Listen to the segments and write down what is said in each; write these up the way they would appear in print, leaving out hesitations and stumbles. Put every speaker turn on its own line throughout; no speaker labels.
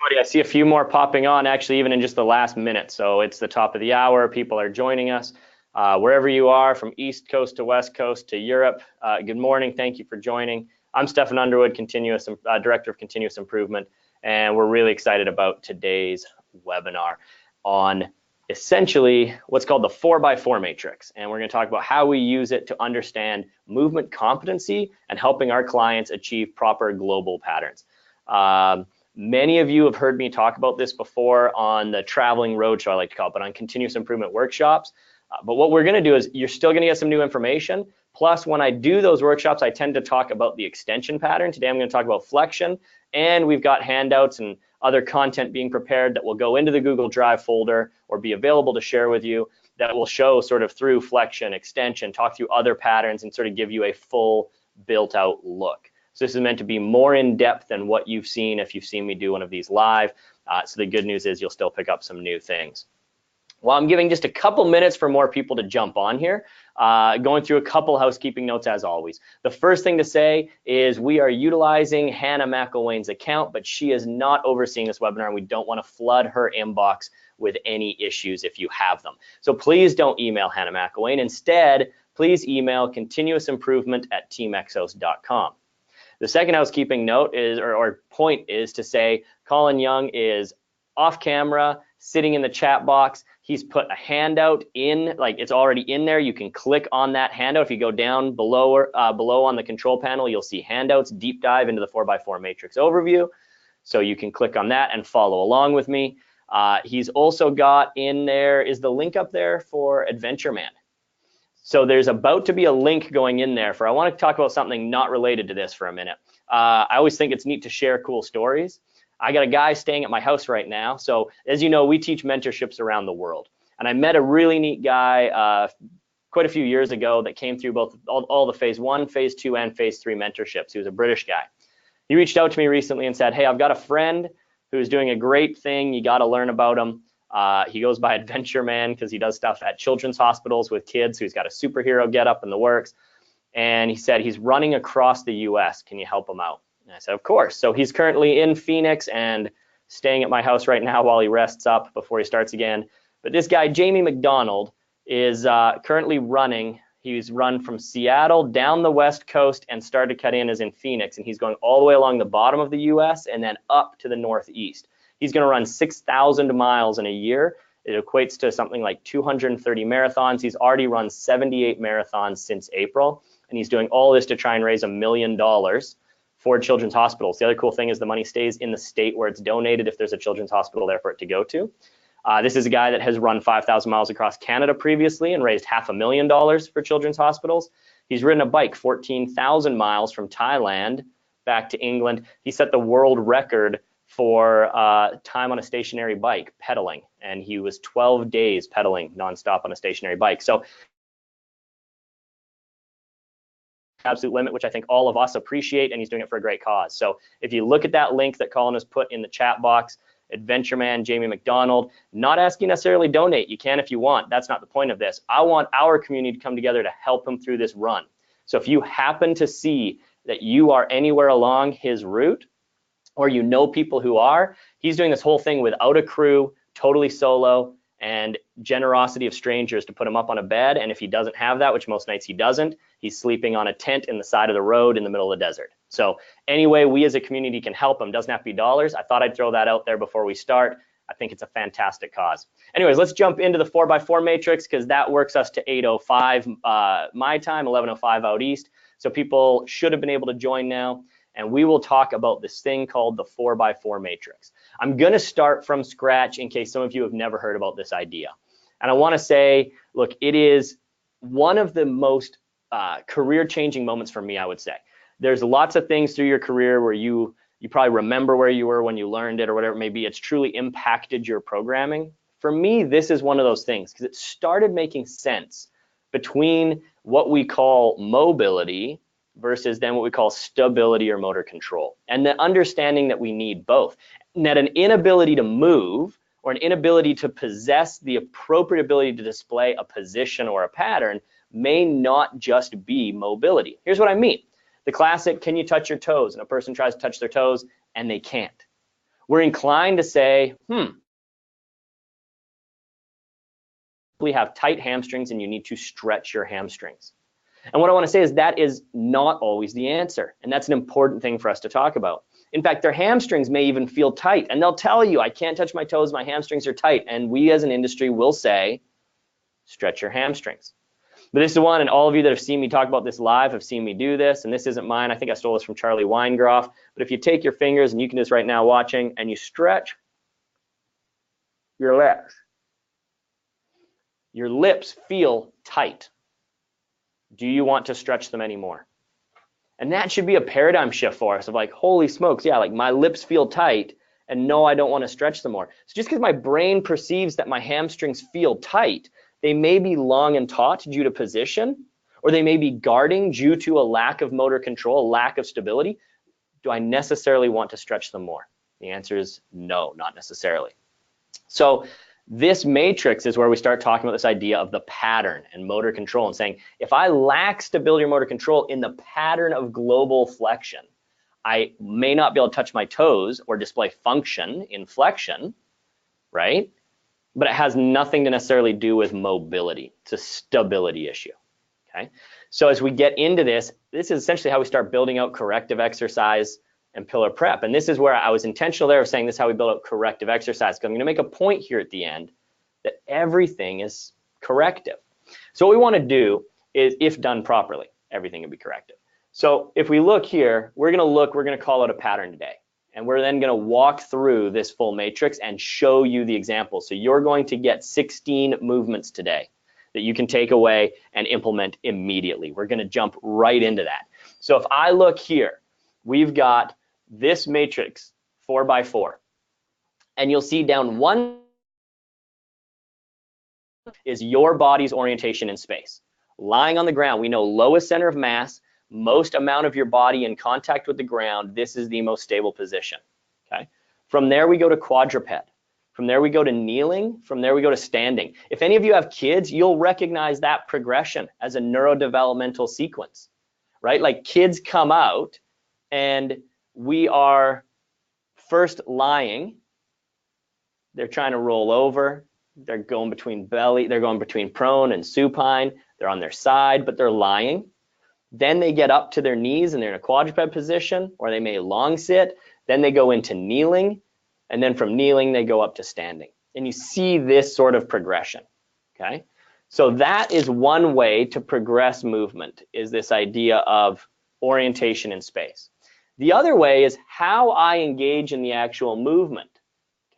everybody. I see a few more popping on, actually, even in just the last minute. So it's the top of the hour. People are joining us. Wherever you are, from East Coast to West Coast to Europe, good morning. Thank you for joining. I'm Stefan Underwood, Director of Continuous Improvement, and we're really excited about today's webinar on essentially what's called the 4x4 matrix. And we're going to talk about how we use it to understand movement competency and helping our clients achieve proper global patterns. Many of you have heard me talk about this before on the traveling roadshow, I like to call it, but on continuous improvement workshops. But what we're going to do is you're still going to get some new information. Plus, when I do those workshops, I tend to talk about the extension pattern. Today, I'm going to talk about flexion, and we've got handouts and other content being prepared that will go into the Google Drive folder or be available to share with you that will show sort of through flexion, extension, talk through other patterns, and sort of give you a full built-out look. So this is meant to be more in depth than what you've seen if you've seen me do one of these live. So the good news is you'll still pick up some new things. Well, I'm giving just a couple minutes for more people to jump on here, going through a couple housekeeping notes as always. The first thing to say is we are utilizing Hannah McElwain's account, but she is not overseeing this webinar, and we don't want to flood her inbox with any issues if you have them. So please don't email Hannah McElwain. Instead, please email continuousimprovement@teamexos.com. The second housekeeping note is, or point is to say, Colin Young is off camera, sitting in the chat box. He's put a handout in, like it's already in there. You can click on that handout. If you go down below on the control panel, you'll see handouts, deep dive into the 4x4 matrix overview. So you can click on that and follow along with me. He's also got in there, is the link up there for Adventure Man. So there's about to be a link going in there I want to talk about something not related to this for a minute. I always think it's neat to share cool stories. I got a guy staying at my house right now. So as you know, we teach mentorships around the world. And I met a really neat guy quite a few years ago that came through both all the phase 1, phase 2, and phase 3 mentorships. He was a British guy. He reached out to me recently and said, hey, I've got a friend who's doing a great thing. You got to learn about him. He goes by Adventure Man because he does stuff at children's hospitals with kids. So he's got a superhero getup in the works. And he said he's running across the US. Can you help him out? And I said, of course. So he's currently in Phoenix and staying at my house right now while he rests up before he starts again. But this guy, Jamie McDonald, is currently running. He's run from Seattle down the West Coast and started to cut in as in Phoenix. And he's going all the way along the bottom of the US and then up to the Northeast. He's going to run 6,000 miles in a year. It equates to something like 230 marathons. He's already run 78 marathons since April. And he's doing all this to try and raise $1 million for children's hospitals. The other cool thing is the money stays in the state where it's donated if there's a children's hospital there for it to go to. This is a guy that has run 5,000 miles across Canada previously and raised $500,000 for children's hospitals. He's ridden a bike 14,000 miles from Thailand back to England. He set the world record for time on a stationary bike pedaling, and he was 12 days pedaling nonstop on a stationary bike. So absolute limit, which I think all of us appreciate, and he's doing it for a great cause. So if you look at that link that Colin has put in the chat box, Adventure Man, Jamie McDonald, not asking necessarily donate. You can if you want. That's not the point of this. I want our community to come together to help him through this run. So if you happen to see that you are anywhere along his route, or you know people who are, he's doing this whole thing without a crew, totally solo, and generosity of strangers to put him up on a bed. And if he doesn't have that, which most nights he doesn't, he's sleeping on a tent in the side of the road in the middle of the desert. So anyway, we as a community can help him. Doesn't have to be dollars. I thought I'd throw that out there before we start. I think it's a fantastic cause. Anyways, let's jump into the 4x4 matrix because that works us to 8:05 my time, 11:05 out east. So people should have been able to join now. And we will talk about this thing called the 4x4 matrix. I'm going to start from scratch in case some of you have never heard about this idea. And I want to say, look, it is one of the most career-changing moments for me, I would say. There's lots of things through your career where you probably remember where you were when you learned it or whatever it may be. It's truly impacted your programming. For me, this is one of those things because it started making sense between what we call mobility versus then what we call stability or motor control. And the understanding that we need both. And that an inability to move or an inability to possess the appropriate ability to display a position or a pattern may not just be mobility. Here's what I mean. The classic, can you touch your toes? And a person tries to touch their toes and they can't. we're inclined to say, we have tight hamstrings and you need to stretch your hamstrings. And what I want to say is that is not always the answer. And that's an important thing for us to talk about. In fact, their hamstrings may even feel tight, and they'll tell you, I can't touch my toes, my hamstrings are tight. And we as an industry will say, stretch your hamstrings. But this is one, and all of you that have seen me talk about this live have seen me do this, and this isn't mine. I think I stole this from Charlie Weingroff. But if you take your fingers, and you can do this right now watching, and you stretch your lips feel tight. Do you want to stretch them anymore? And that should be a paradigm shift for us of like, holy smokes, yeah, like my lips feel tight, and no, I don't want to stretch them more. So just because my brain perceives that my hamstrings feel tight, they may be long and taut due to position, or they may be guarding due to a lack of motor control, a lack of stability. Do I necessarily want to stretch them more? The answer is no, not necessarily. So this matrix is where we start talking about this idea of the pattern and motor control and saying, if I lack stability or motor control in the pattern of global flexion, I may not be able to touch my toes or display function in flexion, right? But it has nothing to necessarily do with mobility. It's a stability issue, okay? So as we get into this, this is essentially how we start building out corrective exercise and pillar prep. And this is where I was intentional there of saying this is how we build out corrective exercise. Because I'm going to make a point here at the end that everything is corrective. So what we want to do is, if done properly, everything can be corrective. So if we look here, we're going to call out a pattern today. And we're then going to walk through this full matrix and show you the examples. So you're going to get 16 movements today that you can take away and implement immediately. We're going to jump right into that. So if I look here, we've got this matrix 4x4, and you'll see down one is your body's orientation in space. Lying on the ground, we know lowest center of mass, most amount of your body in contact with the ground, this is the most stable position, okay? From there we go to quadruped. From there we go to kneeling. From there we go to standing. If any of you have kids, you'll recognize that progression as a neurodevelopmental sequence, right? Like kids come out and we are first lying, they're trying to roll over, they're going between prone and supine, they're on their side, but they're lying. Then they get up to their knees and they're in a quadruped position, or they may long sit, then they go into kneeling, and then from kneeling they go up to standing. And you see this sort of progression, okay? So that is one way to progress movement, is this idea of orientation in space. The other way is how I engage in the actual movement,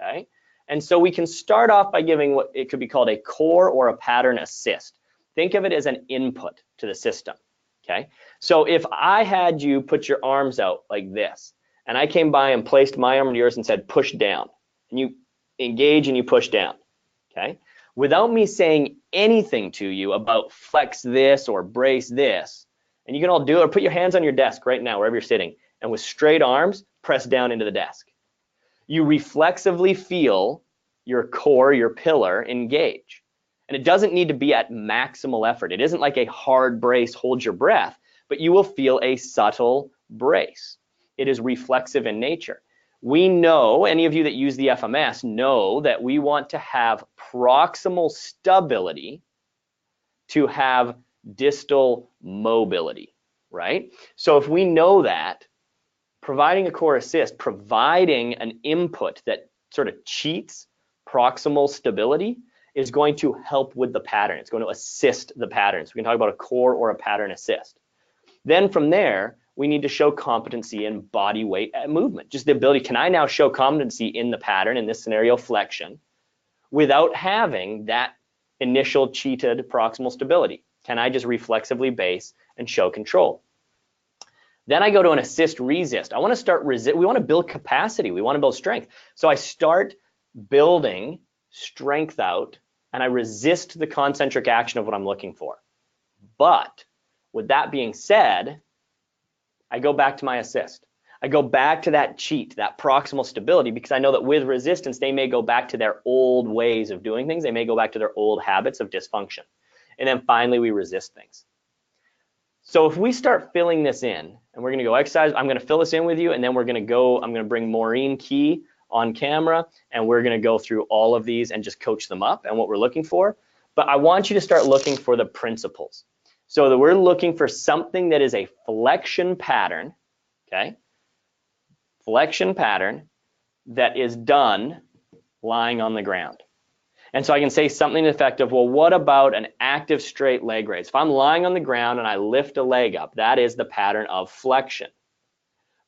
okay? And so we can start off by giving what it could be called a core or a pattern assist. Think of it as an input to the system, okay? So if I had you put your arms out like this, and I came by and placed my arm to yours and said push down, and you engage and you push down, okay? Without me saying anything to you about flex this or brace this, and you can all do it, or put your hands on your desk right now, wherever you're sitting, and with straight arms, press down into the desk. You reflexively feel your core, your pillar, engage. And it doesn't need to be at maximal effort. It isn't like a hard brace, hold your breath, but you will feel a subtle brace. It is reflexive in nature. We know, any of you that use the FMS know that we want to have proximal stability to have distal mobility, right? So if we know that, providing a core assist, providing an input that sort of cheats proximal stability is going to help with the pattern. It's going to assist the pattern. So we can talk about a core or a pattern assist. Then from there, we need to show competency in body weight movement. Just the ability, can I now show competency in the pattern, in this scenario, flexion, without having that initial cheated proximal stability? Can I just reflexively base and show control? Then I go to an assist resist. I want to start resist. We want to build capacity. We want to build strength. So I start building strength out and I resist the concentric action of what I'm looking for. But with that being said, I go back to my assist. I go back to that cheat, that proximal stability, because I know that with resistance, they may go back to their old ways of doing things. They may go back to their old habits of dysfunction. And then finally, we resist things. So if we start filling this in, and we're going to go exercise, I'm going to fill this in with you, and then we're going to go, I'm going to bring Maureen Key on camera, and we're going to go through all of these and just coach them up and what we're looking for. But I want you to start looking for the principles. So that we're looking for something that is a flexion pattern, okay? Flexion pattern that is done lying on the ground. And so I can say something effective, well, what about an active straight leg raise? If I'm lying on the ground and I lift a leg up, that is the pattern of flexion.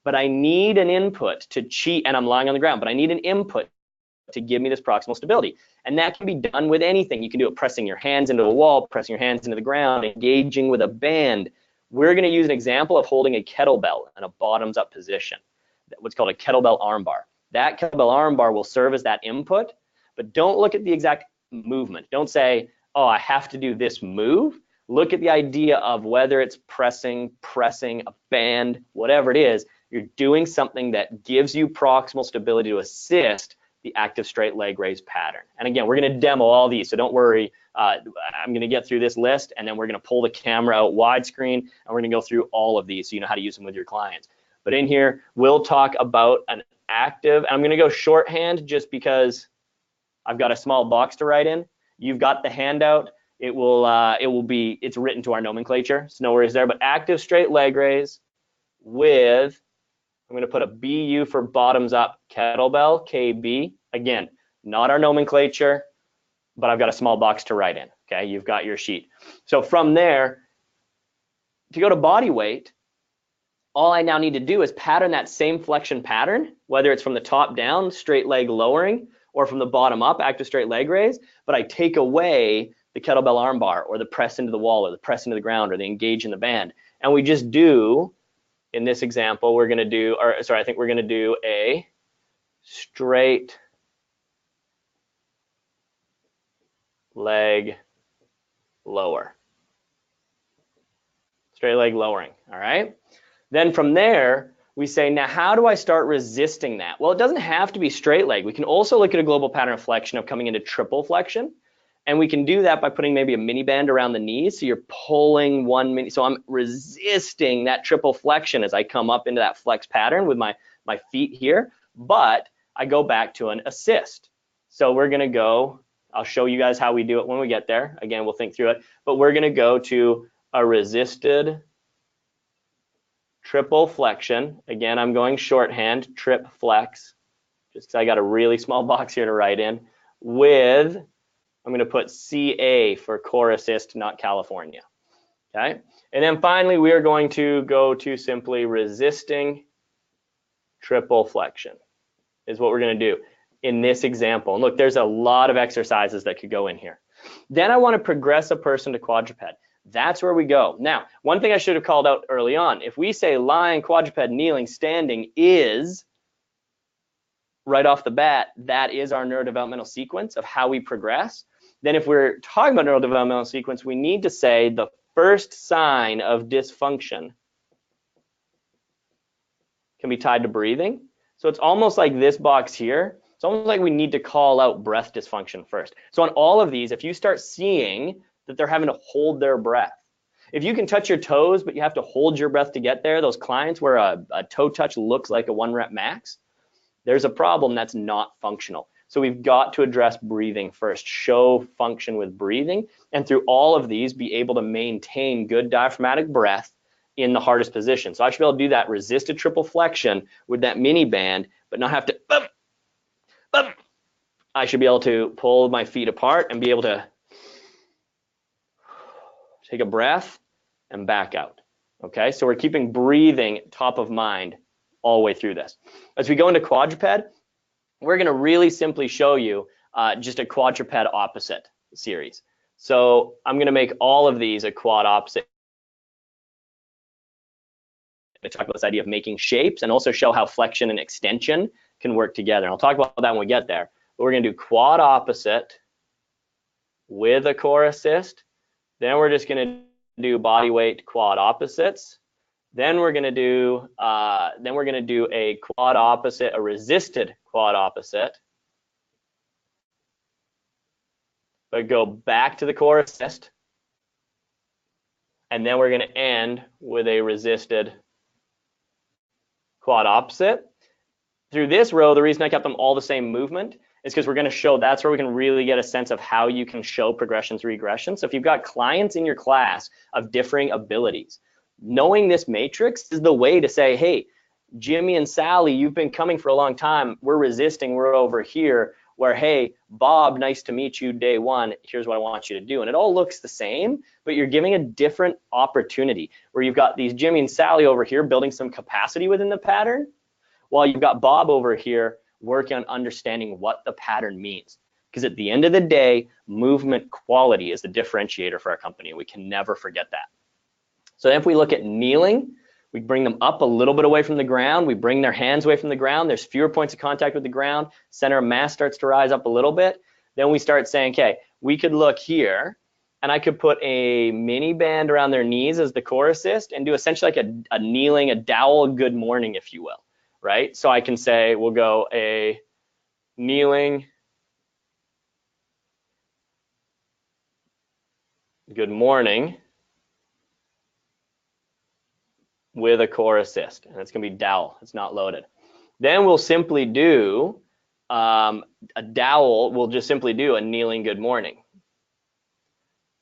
But I need an input to cheat, and I'm lying on the ground, but I need an input to give me this proximal stability. And that can be done with anything. You can do it pressing your hands into a wall, pressing your hands into the ground, engaging with a band. We're going to use an example of holding a kettlebell in a bottoms up position, what's called a kettlebell armbar. That kettlebell armbar will serve as that input, but don't look at the exact movement. Don't say, oh, I have to do this move. Look at the idea of whether it's pressing, a band, whatever it is, you're doing something that gives you proximal stability to assist the active straight leg raise pattern. And again, we're going to demo all these, so don't worry. I'm going to get through this list, and then we're going to pull the camera out widescreen, and we're going to go through all of these so you know how to use them with your clients. But in here, we'll talk about an active, and I'm going to go shorthand just because I've got a small box to write in. You've got the handout. It's written to our nomenclature, so no worries there. But active straight leg raise with, I'm going to put a BU for bottoms up kettlebell, KB. Again, not our nomenclature, but I've got a small box to write in. Okay, you've got your sheet. So from there, to go to body weight, all I now need to do is pattern that same flexion pattern, whether it's from the top down, straight leg lowering, or from the bottom up, active straight leg raise, but I take away the kettlebell armbar or the press into the wall or the press into the ground or the engage in the band. And we just do, in this example, we're gonna do, I think we're gonna do a straight leg lower. Straight leg lowering, all right? Then from there, we say, now how do I start resisting that? Well, it doesn't have to be straight leg. We can also look at a global pattern of flexion of coming into triple flexion. And we can do that by putting maybe a mini band around the knees. So you're pulling one mini, so I'm resisting that triple flexion as I come up into that flex pattern with my feet here. But I go back to an assist. So we're gonna go, I'll show you guys how we do it when we get there. Again, we'll think through it, but we're gonna go to a resisted triple flexion. Again, I'm going shorthand, trip flex, just because I got a really small box here to write in, with, I'm going to put CA for core assist, not California. Okay, and then finally we are going to go to simply resisting triple flexion is what we're going to do in this example. And look, there's a lot of exercises that could go in here. Then I want to progress a person to quadruped. That's where we go. Now, one thing I should have called out early on, if we say lying, quadruped, kneeling, standing is, right off the bat, that is our neurodevelopmental sequence of how we progress. Then if we're talking about neurodevelopmental sequence, we need to say the first sign of dysfunction can be tied to breathing. So it's almost like this box here. It's almost like we need to call out breath dysfunction first. So on all of these, if you start seeing that they're having to hold their breath, if you can touch your toes, but you have to hold your breath to get there, those clients where a toe touch looks like a 1 rep max, there's a problem that's not functional. So we've got to address breathing first, show function with breathing, and through all of these, be able to maintain good diaphragmatic breath in the hardest position. So I should be able to do that resisted triple flexion with that mini band, but not have to, I should be able to pull my feet apart and be able to take a breath and back out. Okay, so we're keeping breathing top of mind all the way through this. As we go into quadruped, we're going to really simply show you just a quadruped opposite series. So I'm going to make all of these a quad opposite. I talk about this idea of making shapes and also show how flexion and extension can work together. And I'll talk about that when we get there. But we're going to do quad opposite with a core assist. Then we're just going to do body weight quad opposites. Then we're going to do a quad opposite, a resisted quad opposite, but go back to the core assist, and then we're going to end with a resisted quad opposite. through this row, the reason I kept them all the same movement is because we're going to show, that's where we can really get a sense of how you can show progression through regression. So if you've got clients in your class of differing abilities, knowing this matrix is the way to say, hey, Jimmy and Sally, you've been coming for a long time. We're resisting, we're over here. Where, hey, Bob, nice to meet you, day one, here's what I want you to do. And it all looks the same, but you're giving a different opportunity where you've got these Jimmy and Sally over here building some capacity within the pattern, while you've got Bob over here working on understanding what the pattern means. Because at the end of the day, movement quality is the differentiator for our company, and we can never forget that. So if we look at kneeling, we bring them up a little bit away from the ground. We bring their hands away from the ground. There's fewer points of contact with the ground. Center of mass starts to rise up a little bit. Then we start saying, okay, we could look here, and I could put a mini band around their knees as the core assist and do essentially like a kneeling, a dowel, good morning, if you will, right? So I can say, we'll go a kneeling, good morning, with a core assist, and it's going to be dowel. It's not loaded. Then we'll simply do a dowel. We'll just simply do a kneeling good morning,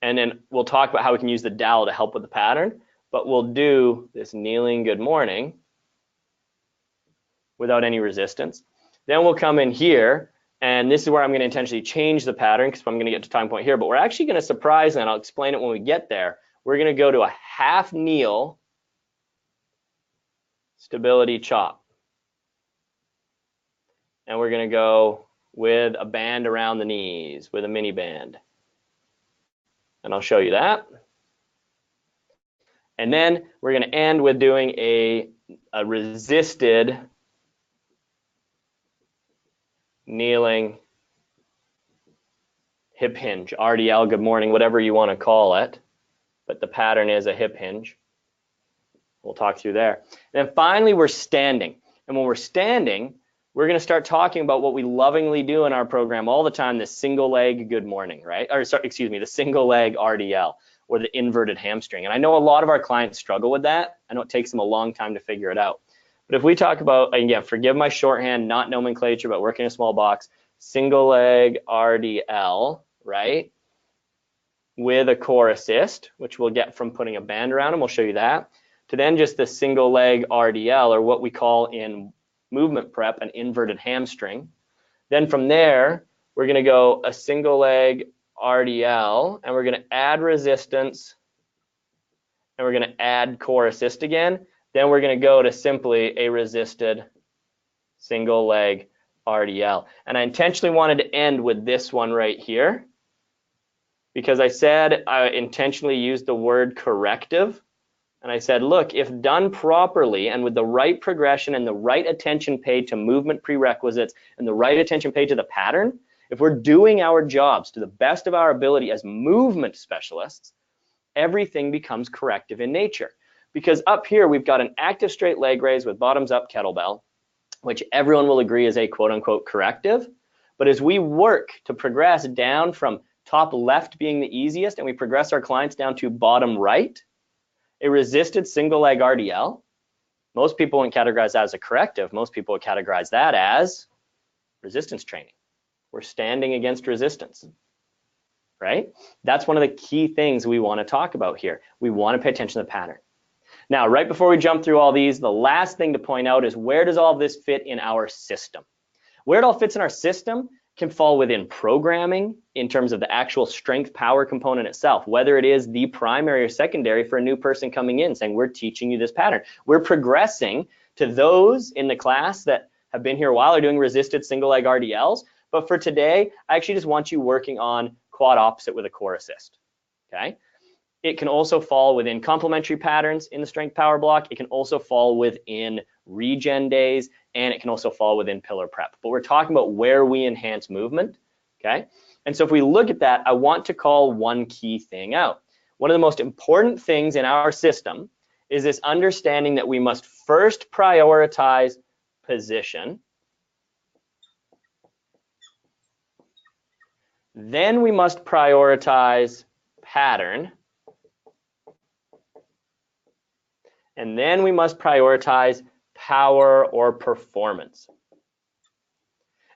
and then we'll talk about how we can use the dowel to help with the pattern. But we'll do this kneeling good morning without any resistance. Then we'll come in here, and this is where I'm going to intentionally change the pattern because I'm going to get to time point here. But we're actually going to surprise, and I'll explain it when we get there. We're going to go to a half kneel stability chop, and we're going to go with a band around the knees with a mini band, and I'll show you that. And then we're going to end with doing a resisted kneeling hip hinge, RDL, good morning, whatever you want to call it, but the pattern is a hip hinge. We'll talk through there. And then finally, we're standing. And when we're standing, we're going to start talking about what we lovingly do in our program all the time, the single leg good morning, right? Or sorry, excuse me, the single leg RDL, or the inverted hamstring. And I know a lot of our clients struggle with that. I know it takes them a long time to figure it out. But if we talk about, again, forgive my shorthand, not nomenclature, but working a small box, single leg RDL, right? With a core assist, which we'll get from putting a band around them. We'll show you that. To then just the single leg RDL, or what we call in movement prep an inverted hamstring. Then from there, we're going to go a single leg RDL, and we're going to add resistance, and we're going to add core assist again. Then we're going to go to simply a resisted single leg RDL. And I intentionally wanted to end with this one right here, because I said I intentionally used the word corrective. And I said, look, if done properly and with the right progression and the right attention paid to movement prerequisites and the right attention paid to the pattern, if we're doing our jobs to the best of our ability as movement specialists, everything becomes corrective in nature. Because up here, we've got an active straight leg raise with bottoms up kettlebell, which everyone will agree is a quote unquote corrective. But as we work to progress down from top left being the easiest, and we progress our clients down to bottom right, a resisted single leg RDL, most people wouldn't categorize that as a corrective. Most people would categorize that as resistance training. We're standing against resistance, right? That's one of the key things we want to talk about here. We want to pay attention to the pattern. Now, right before we jump through all these, the last thing to point out is, where does all this fit in our system? Where it all fits in our system can fall within programming in terms of the actual strength power component itself, whether it is the primary or secondary for a new person coming in saying, we're teaching you this pattern. We're progressing to those in the class that have been here a while are doing resisted single leg RDLs. But for today, I actually just want you working on quad opposite with a core assist, okay? It can also fall within complementary patterns in the strength power block. It can also fall within regen days, and it can also fall within pillar prep. But we're talking about where we enhance movement, okay? And so if we look at that, I want to call one key thing out. One of the most important things in our system is this understanding that we must first prioritize position, then we must prioritize pattern, and then we must prioritize power or performance.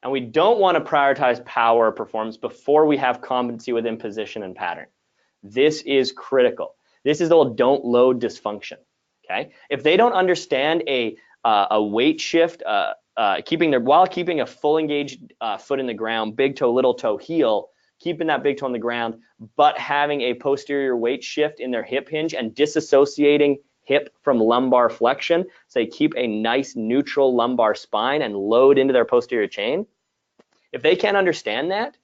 And we don't want to prioritize power or performance before we have competency within position and pattern. This is critical. This is the old don't load dysfunction. Okay, if they don't understand a weight shift, while keeping a full engaged foot in the ground, big toe, little toe, heel, keeping that big toe on the ground, but having a posterior weight shift in their hip hinge and disassociating hip from lumbar flexion, so they keep a nice neutral lumbar spine and load into their posterior chain. If they can't understand that,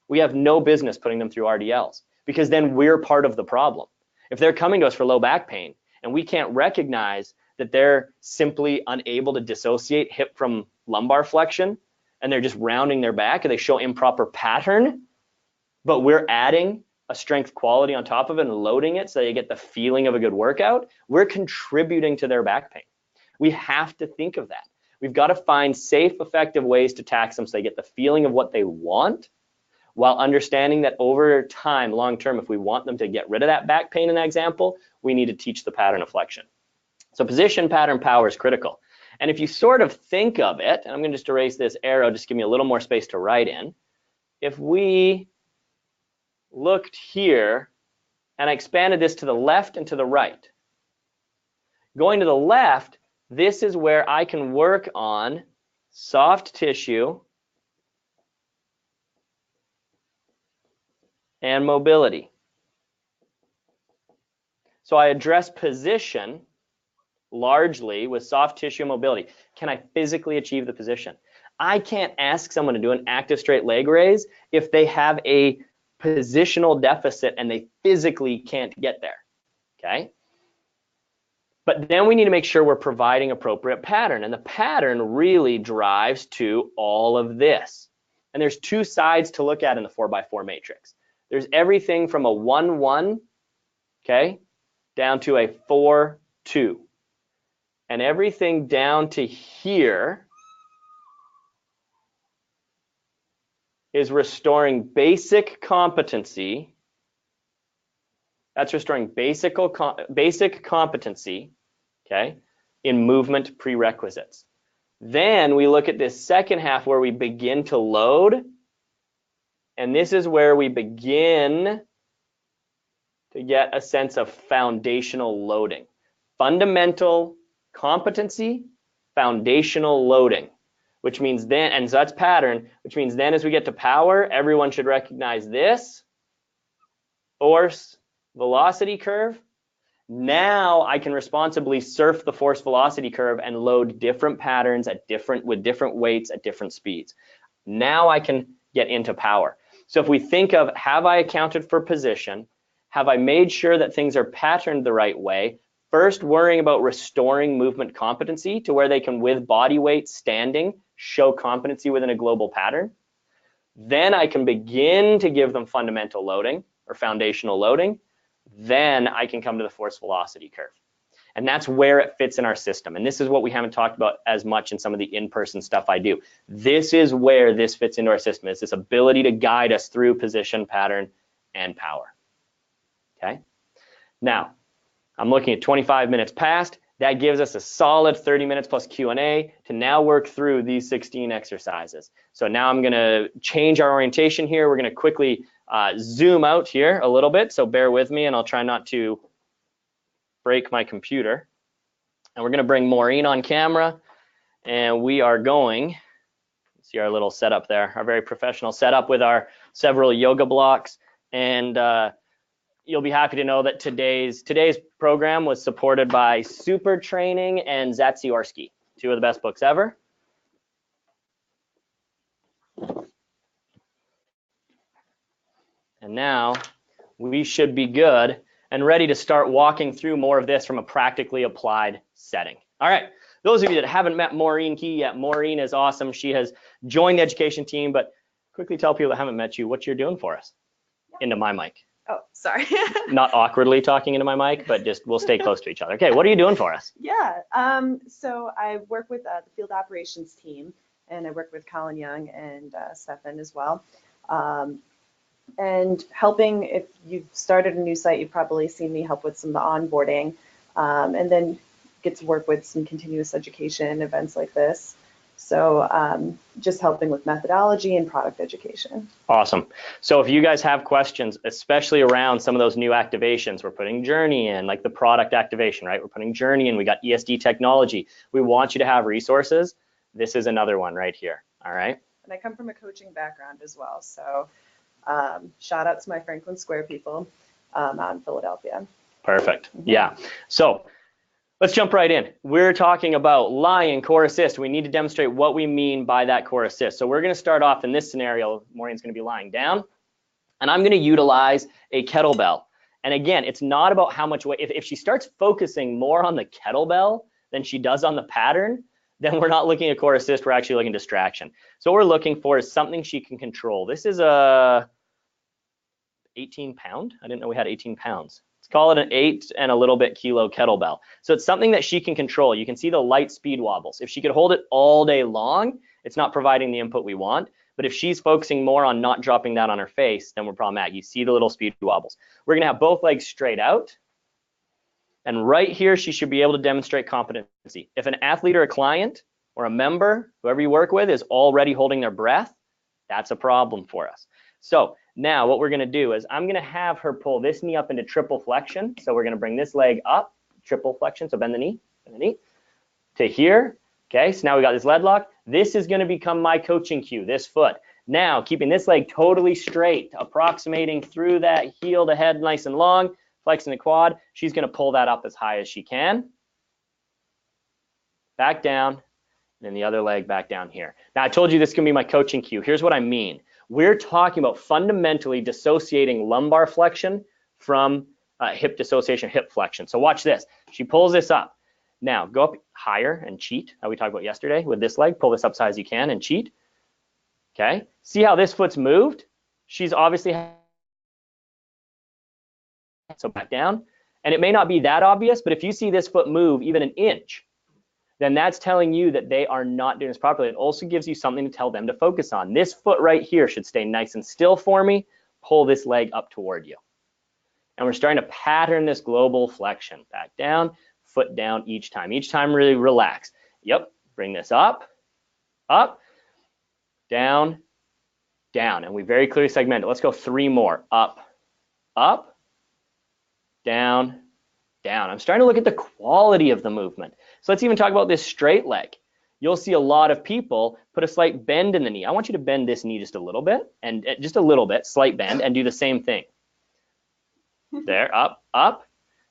we have no business putting them through RDLs, because then we're part of the problem. If they're coming to us for low back pain and we can't recognize that they're simply unable to dissociate hip from lumbar flexion and they're just rounding their back and they show improper pattern, but we're adding a strength quality on top of it and loading it so you get the feeling of a good workout, we're contributing to their back pain. We have to think of that. We've got to find safe, effective ways to tax them so they get the feeling of what they want, while understanding that over time, long term, if we want them to get rid of that back pain in that example, we need to teach the pattern of flexion. So position, pattern, power is critical. And if you sort of think of it, and I'm going to just erase this arrow, just give me a little more space to write in. If we looked here and I expanded this to the left and to the right, going to the left, this is where I can work on soft tissue and mobility. So I address position largely with soft tissue mobility. Can I physically achieve the position? I can't ask someone to do an active straight leg raise if they have a positional deficit and they physically can't get there, okay? But then we need to make sure we're providing appropriate pattern, and the pattern really drives to all of this. And there's two sides to look at in the 4x4 matrix. There's everything from a 1-1, okay, down to a 4-2. And everything down to here is restoring basic competency. That's restoring basic competency, okay, in movement prerequisites. Then we look at this second half where we begin to load, and this is where we begin to get a sense of foundational loading. Fundamental competency, foundational loading, which means then, and so that's pattern, which means then as we get to power, everyone should recognize this force velocity curve. Now I can responsibly surf the force velocity curve and load different patterns at with different weights at different speeds. Now I can get into power. So if we think of, have I accounted for position? Have I made sure that things are patterned the right way? First, worrying about restoring movement competency to where they can, with body weight standing, show competency within a global pattern. Then I can begin to give them fundamental loading or foundational loading. Then I can come to the force velocity curve. And that's where it fits in our system. And this is what we haven't talked about as much in some of the in-person stuff I do. This is where this fits into our system. It's this ability to guide us through position, pattern, and power. Okay? Now, I'm looking at 25 minutes past. That gives us a solid 30 minutes plus Q&A to now work through these 16 exercises. So now I'm going to change our orientation here. We're going to quickly zoom out here a little bit, so bear with me, and I'll try not to break my computer. And we're going to bring Maureen on camera, and we are going, see our little setup there, our very professional setup with our several yoga blocks. And you'll be happy to know that today's program was supported by Super Training and Zatsiorsky, two of the best books ever. And now we should be good and ready to start walking through more of this from a practically applied setting. All right, those of you that haven't met Maureen Key yet, Maureen is awesome. She has joined the education team, but quickly tell people that haven't met you what you're doing for us. Into my mic.
Oh, sorry.
Not awkwardly talking into my mic, but just we'll stay close to each other. Okay, what are you doing for us?
Yeah, so I work with the field operations team, and I work with Colin Young and Stefan as well. And helping, if you've started a new site, you've probably seen me help with some of the onboarding, and then get to work with some continuous education events like this. So just helping with methodology and product education.
Awesome. So if you guys have questions, especially around some of those new activations, we're putting Journey in, like the product activation, right? We're putting Journey in, we got ESD technology. We want you to have resources. This is another one right here, all right?
And I come from a coaching background as well. So shout out to my Franklin Square people out in Philadelphia.
Perfect. Yeah. So let's jump right in. We're talking about lying core assist. We need to demonstrate what we mean by that core assist. So we're going to start off in this scenario. Maureen's going to be lying down, and I'm going to utilize a kettlebell. And again, it's not about how much weight. If she starts focusing more on the kettlebell than she does on the pattern, then we're not looking at core assist. We're actually looking at distraction. So what we're looking for is something she can control. This is a 18 pound. I didn't know we had 18 pounds. Let's call it an 8 and a little bit kilo kettlebell. So it's something that she can control. You can see the light speed wobbles. If she could hold it all day long, it's not providing the input we want. But if she's focusing more on not dropping that on her face, then we're problematic. You see the little speed wobbles. We're going to have both legs straight out. And right here, she should be able to demonstrate competency. If an athlete or a client or a member, whoever you work with, is already holding their breath, that's a problem for us. So now what we're going to do is I'm going to have her pull this knee up into triple flexion. So we're going to bring this leg up, triple flexion. So bend the knee to here. Okay, so now we got this lead lock. This is going to become my coaching cue, this foot. Now, keeping this leg totally straight, approximating through that heel to head nice and long, flexing the quad, she's going to pull that up as high as she can. Back down, and then the other leg back down here. Now, I told you this is going to be my coaching cue. Here's what I mean. We're talking about fundamentally dissociating lumbar flexion from hip dissociation, hip flexion. So watch this. She pulls this up. Now, go up higher and cheat, how we talked about yesterday with this leg. Pull this up as high as you can and cheat. Okay, see how this foot's moved? She's obviously, so back down. And it may not be that obvious, but if you see this foot move even an inch, then that's telling you that they are not doing this properly. It also gives you something to tell them to focus on. This foot right here should stay nice and still for me. Pull this leg up toward you. And we're starting to pattern this global flexion. Back down, foot down each time. Each time really relax. Yep, bring this up, up, down, down. And we very clearly segment it. Let's go 3 more. Up, up, down, down. I'm starting to look at the quality of the movement. So let's even talk about this straight leg. You'll see a lot of people put a slight bend in the knee. I want you to bend this knee just a little bit, and just a little bit, slight bend, and do the same thing. There, up, up.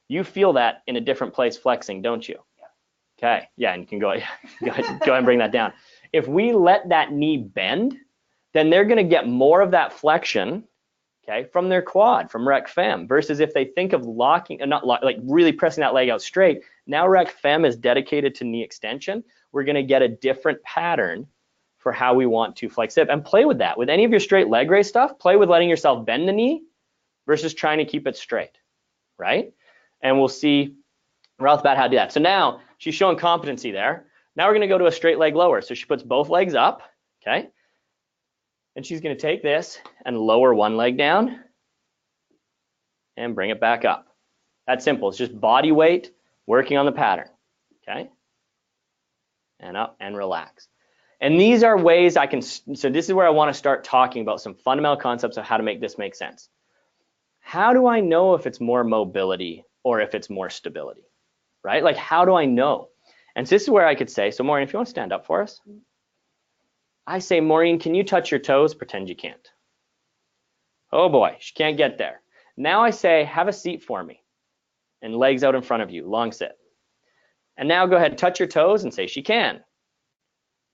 You feel that in a different place flexing, don't you? Yeah. Okay, yeah, and you can go ahead and bring that down. If we let that knee bend, then they're going to get more of that flexion, okay, from their quad, from rec fem, versus if they think of locking, like really pressing that leg out straight. Now rec fem is dedicated to knee extension. We're going to get a different pattern for how we want to flex hip, and play with that. With any of your straight leg raise stuff, play with letting yourself bend the knee versus trying to keep it straight, right? And we'll see right off the bat how to do that. So now she's showing competency there. Now we're going to go to a straight leg lower. So she puts both legs up, okay? And she's going to take this and lower one leg down and bring it back up. That's simple. It's just body weight working on the pattern, okay? And up and relax. And these are ways I can, so this is where I want to start talking about some fundamental concepts of how to make this make sense. How do I know if it's more mobility or if it's more stability, right? Like, how do I know? And so this is where I could say, so Maureen, if you want to stand up for us. I say, Maureen, can you touch your toes? Pretend you can't. Oh boy, she can't get there. Now I say, have a seat for me and legs out in front of you, long sit. And now go ahead, touch your toes and say she can.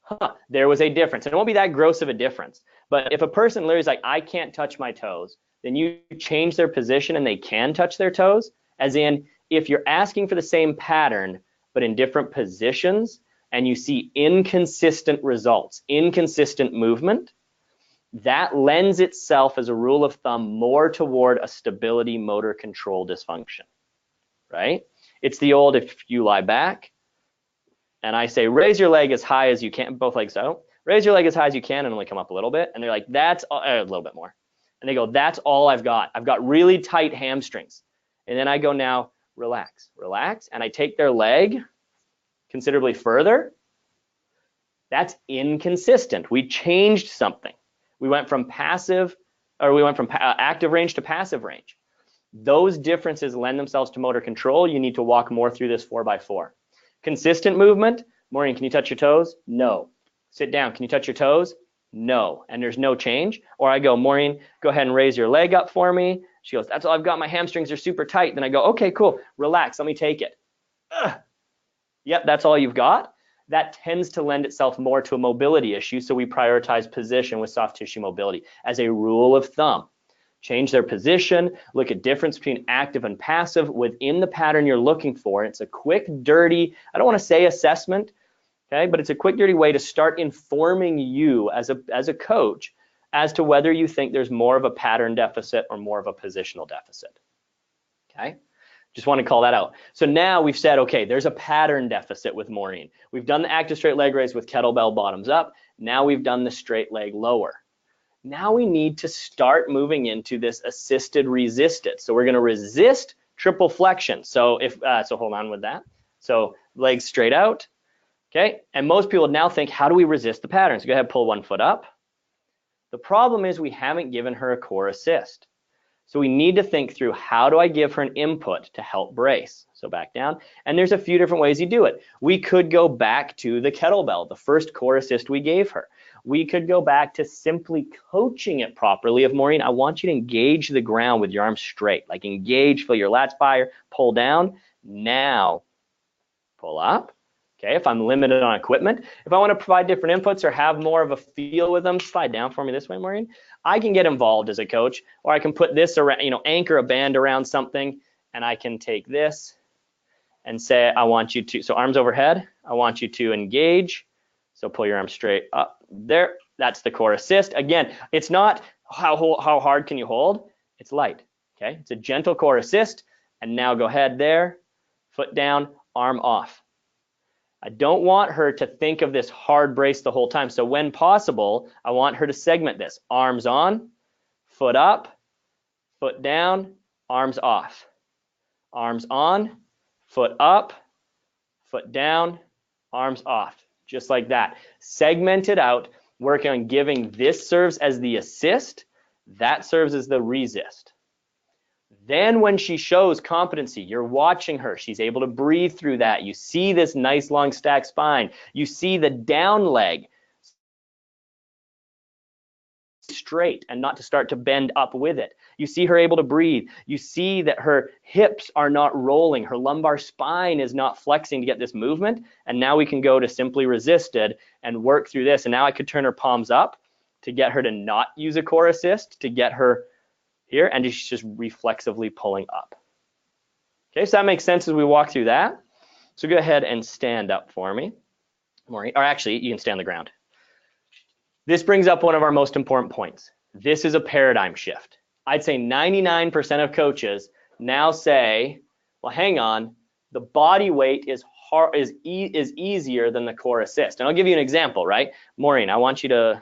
Huh, there was a difference. And it won't be that gross of a difference. But if a person literally is like, I can't touch my toes, then you change their position and they can touch their toes. As in, if you're asking for the same pattern, but in different positions, and you see inconsistent results, inconsistent movement, that lends itself as a rule of thumb more toward a stability motor control dysfunction, right? It's the old, if you lie back and I say, raise your leg as high as you can, both legs out, raise your leg as high as you can and only come up a little bit. And they're like, that's a little bit more. And they go, that's all I've got. I've got really tight hamstrings. And then I go, now relax, relax. And I take their leg considerably further. That's inconsistent. We changed something. We went from active range to passive range. Those differences lend themselves to motor control. You need to walk more through this 4x4. Consistent movement. Maureen, can you touch your toes? No. Sit down. Can you touch your toes? No. And there's no change. Or I go, Maureen, go ahead and raise your leg up for me. She goes, that's all I've got. My hamstrings are super tight. Then I go, okay, cool. Relax. Let me take it. Ugh. Yep, that's all you've got. That tends to lend itself more to a mobility issue. So we prioritize position with soft tissue mobility as a rule of thumb. Change their position, look at difference between active and passive within the pattern you're looking for. It's a quick, dirty, I don't want to say assessment, okay, but it's a quick, dirty way to start informing you as a coach as to whether you think there's more of a pattern deficit or more of a positional deficit, okay? Just want to call that out. So now we've said, okay, there's a pattern deficit with Maureen. We've done the active straight leg raise with kettlebell bottoms up. Now we've done the straight leg lower. Now we need to start moving into this assisted resisted. So we're going to resist triple flexion. So so hold on with that. So legs straight out. Okay. And most people now think, how do we resist the pattern? So go ahead, pull one foot up. The problem is we haven't given her a core assist. So we need to think through, how do I give her an input to help brace? So back down. And there's a few different ways you do it. We could go back to the kettlebell, the first core assist we gave her. We could go back to simply coaching it properly of, Maureen, I want you to engage the ground with your arms straight, like engage, feel your lats fire, pull down. Now pull up. Okay, if I'm limited on equipment, if I want to provide different inputs or have more of a feel with them, slide down for me this way, Maureen. I can get involved as a coach, or I can put this around, anchor a band around something, and I can take this and say, I want you to, so arms overhead, I want you to engage. So pull your arms straight up there. That's the core assist. Again, it's not how hard can you hold, it's light, okay? It's a gentle core assist, and now go ahead there, foot down, arm off. I don't want her to think of this hard brace the whole time. So when possible, I want her to segment this. Arms on, foot up, foot down, arms off. Arms on, foot up, foot down, arms off. Just like that. Segment it out, working on giving this serves as the assist, that serves as the resist. Then when she shows competency, you're watching her, she's able to breathe through that. You see this nice long stacked spine. You see the down leg straight and not to start to bend up with it. You see her able to breathe. You see that her hips are not rolling. Her lumbar spine is not flexing to get this movement. And now we can go to simply resisted and work through this. And now I could turn her palms up to get her to not use a core assist, to get her here, and she's just reflexively pulling up. Okay, so that makes sense as we walk through that. So go ahead and stand up for me, Maureen, or actually you can stand on the ground. This brings up one of our most important points. This is a paradigm shift. I'd say 99% of coaches now say, well, hang on, the body weight is easier than the core assist. And I'll give you an example, right? Maureen, I want you to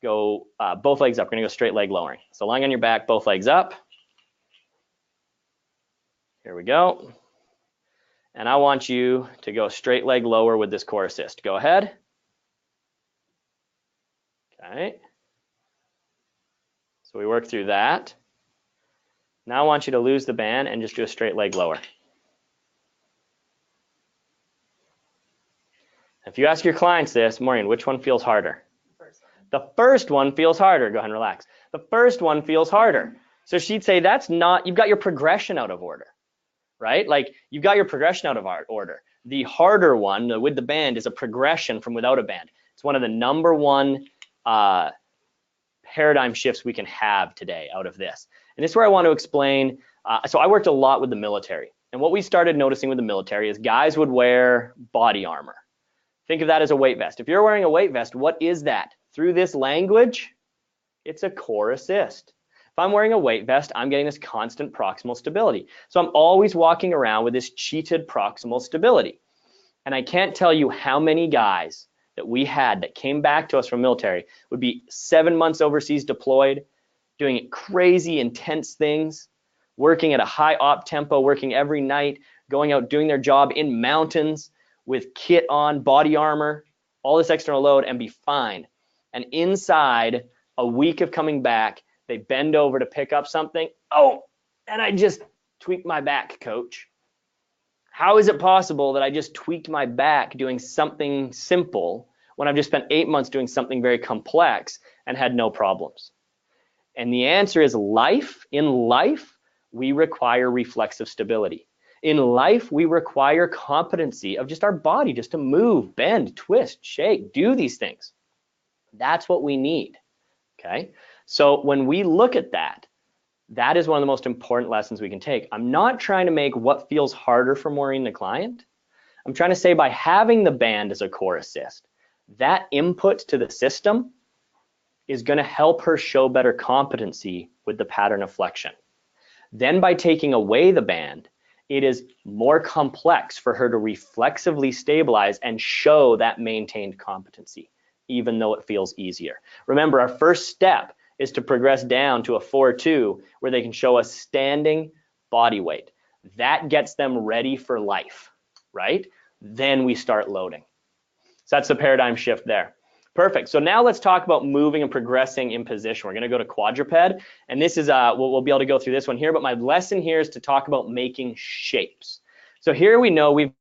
go both legs up. We're gonna go straight leg lowering. So lying on your back, both legs up. Here we go. And I want you to go straight leg lower with this core assist. Go ahead. Okay. So we work through that. Now I want you to lose the band and just do a straight leg lower. If you ask your clients this, Maureen, which one feels harder? The first one feels harder. Go ahead and relax. The first one feels harder. So she'd say that's not, you've got your progression out of order, right? Like you've got your progression out of order. The harder one with the band is a progression from without a band. It's one of the #1 paradigm shifts we can have today out of this. And this is where I want to explain. So I worked a lot with the military. And what we started noticing with the military is guys would wear body armor. Think of that as a weight vest. If you're wearing a weight vest, what is that? Through this language, it's a core assist. If I'm wearing a weight vest, I'm getting this constant proximal stability. So I'm always walking around with this cheated proximal stability. And I can't tell you how many guys that we had that came back to us from military would be 7 months overseas deployed, doing crazy intense things, working at a high op tempo, working every night, going out doing their job in mountains with kit on, body armor, all this external load and be fine. And inside a week of coming back, they bend over to pick up something. Oh, and I just tweaked my back, coach. How is it possible that I just tweaked my back doing something simple when I've just spent 8 months doing something very complex and had no problems? And the answer is life. In life, we require reflexive stability. In life, we require competency of just our body, just to move, bend, twist, shake, do these things. That's what we need, okay? So when we look at that, that is one of the most important lessons we can take. I'm not trying to make what feels harder for Maureen, the client. I'm trying to say by having the band as a core assist, that input to the system is going to help her show better competency with the pattern of flexion. Then by taking away the band, it is more complex for her to reflexively stabilize and show that maintained competency, even though it feels easier. Remember, our first step is to progress down to a 4-2 where they can show us standing body weight. That gets them ready for life, right? Then we start loading. So that's the paradigm shift there. Perfect. So now let's talk about moving and progressing in position. We're going to go to quadruped, and this is we'll be able to go through this one here, but my lesson here is to talk about making shapes. So here we know we've